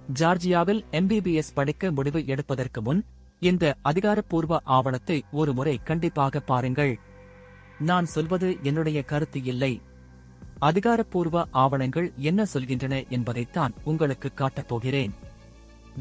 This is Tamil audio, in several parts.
ஜார்ஜியாவில் MBBS படிக்க முடிவு எடுப்பதற்கு முன் இந்த அதிகாரப்பூர்வ ஆவணத்தை ஒரு முறை கண்டிப்பாக பாருங்கள். நான் சொல்வது என்னுடைய கருத்து இல்லை. அதிகாரப்பூர்வ ஆவணங்கள் என்ன சொல்கின்றன என்பதைத்தான் உங்களுக்கு காட்டப் போகிறேன்.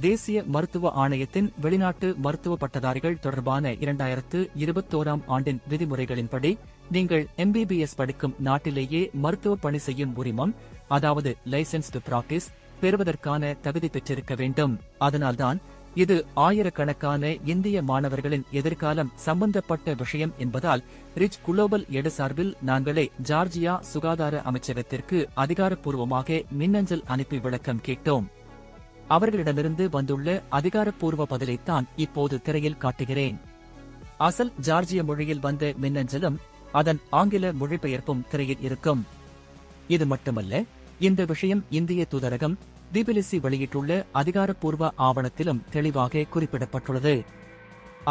தேசிய மருத்துவ ஆணையத்தின் வெளிநாட்டு மருத்துவ பட்டதாரிகள் தொடர்பான 2021ஆம் ஆண்டின் விதிமுறைகளின்படி நீங்கள் MBBS படிக்கும் நாட்டிலேயே மருத்துவ பணி செய்யும் உரிமம், அதாவது லைசென்ஸ்டு பிராக்டிஸ் பெறுவதற்கான தகுதி பெற்றிருக்க வேண்டும். அதனால்தான் இது ஆயிரக்கணக்கான இந்திய மாணவர்களின் எதிர்காலம் சம்பந்தப்பட்ட விஷயம் என்பதால் ரிச் குளோபல் எடு சார்பில் நாங்களே ஜார்ஜியா சுகாதார அமைச்சகத்திற்கு அதிகாரப்பூர்வமாக மின்னஞ்சல் அனுப்பி விளக்கம் கேட்டோம். அவர்களிடமிருந்து வந்துள்ள அதிகாரப்பூர்வ பதிலைத்தான் இப்போது திரையில் காட்டுகிறேன். அசல் ஜார்ஜிய மொழியில் வந்த மின்னஞ்சலும் அதன் ஆங்கில மொழிபெயர்ப்பும் திரையில் இருக்கும். இது மட்டுமல்ல, இந்த விஷயம் இந்திய தூதரகம் திபிலிசி வெளியிட்டுள்ள அதிகாரப்பூர்வ ஆவணத்திலும் தெளிவாக குறிப்பிடப்பட்டுள்ளது.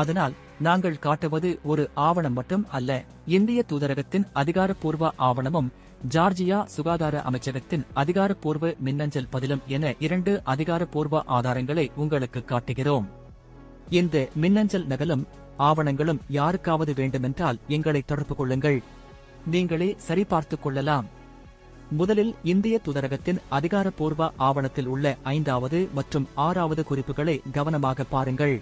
அதனால் நாங்கள் காட்டுவது ஒரு ஆவணம் மட்டும் அல்ல, இந்திய தூதரகத்தின் அதிகாரப்பூர்வ ஆவணமும் ஜார்ஜியா சுகாதார அமைச்சகத்தின் அதிகாரப்பூர்வ மின்னஞ்சல் பதிலும் என 2 அதிகாரப்பூர்வ ஆதாரங்களை உங்களுக்கு காட்டுகிறோம். இந்த மின்னஞ்சல் நகலும் ஆவணங்களும் யாருக்காவது வேண்டுமென்றால் எங்களை தொடர்பு கொள்ளுங்கள். நீங்களே சரிபார்த்துக் கொள்ளலாம். முதலில் இந்திய தூதரகத்தின் அதிகாரப்பூர்வ ஆவணத்தில் உள்ள 5வது மற்றும் 6வது குறிப்புகளை கவனமாக பாருங்கள்.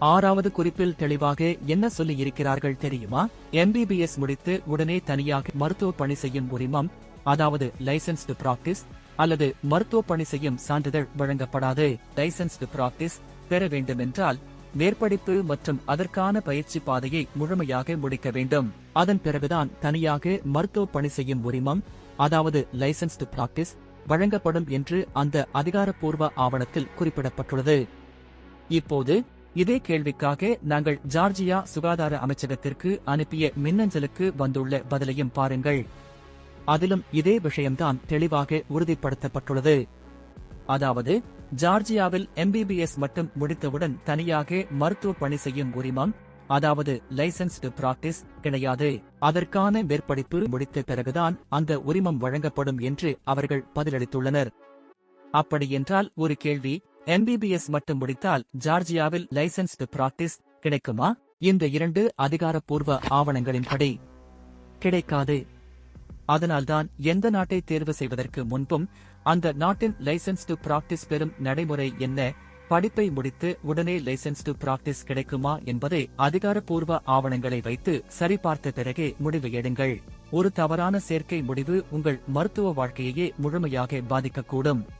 6வது குறிப்பில் தெளிவாக என்ன சொல்லி இருக்கிறார்கள் தெரியுமா? MBBS முடித்து உடனே தனியாக மருத்துவ பணி செய்யும் உரிமம், அதாவது லைசென்ஸ்டு பிராக்டிஸ் அல்லது மருத்துவ பணி செய்யும் சான்றிதழ் வழங்கப்படாது. லைசென்ஸ்டு பிராக்டிஸ் பெற வேண்டுமென்றால் மேற்படிப்பு மற்றும் அதற்கான பயிற்சி பாதையை முழுமையாக முடிக்க வேண்டும். அதன் பிறகுதான் தனியாக மருத்துவ பணி செய்யும் உரிமம், அதாவது லைசென்ஸ்டு பிராக்டிஸ் வழங்கப்படும் என்று அந்த அதிகாரப்பூர்வ ஆவணத்தில் குறிப்பிடப்பட்டுள்ளது. இப்போது இதே கேள்விக்காக நாங்கள் ஜார்ஜியா சுகாதார அமைச்சகத்திற்கு அனுப்பிய மின்னஞ்சலுக்கு வந்துள்ள பதிலையும் பாருங்கள். அதிலும் இதே விஷயம்தான் தெளிவாக உறுதிப்படுத்தப்பட்டுள்ளது. அதாவது ஜார்ஜியாவில் MBBS மட்டும் முடித்தவுடன் தனியாக மருத்துவ பணி செய்யும் உரிமம், அதாவது லைசென்ஸ்டு பிராக்டிஸ் கிடையாது. அதற்கான மேற்படிப்பு முடித்த பிறகுதான் அந்த உரிமம் வழங்கப்படும் என்று அவர்கள் பதிலளித்துள்ளனர். அப்படியென்றால் ஒரு கேள்வி, MBBS மட்டும் முடித்தால் ஜார்ஜியாவில் லைசென்ஸ்டு பிராக்டிஸ் கிடைக்குமா? இந்த 2 அதிகாரப்பூர்வ ஆவணங்களின்படி கிடைக்காது. அதனால்தான் எந்த நாட்டை தேர்வு செய்வதற்கு முன்பும் அந்த நாட்டின் லைசென்ஸ்டு பிராக்டிஸ் பெறும் நடைமுறை என்ன, படிப்பை முடித்து உடனே லைசென்ஸ்டு பிராக்டிஸ் கிடைக்குமா என்பதை அதிகாரப்பூர்வ ஆவணங்களை வைத்து சரிபார்த்த பிறகே முடிவு எடுங்கள். ஒரு தவறான சேர்க்கை முடிவு உங்கள் மருத்துவ வாழ்க்கையையே முழுமையாக பாதிக்கக்கூடும்.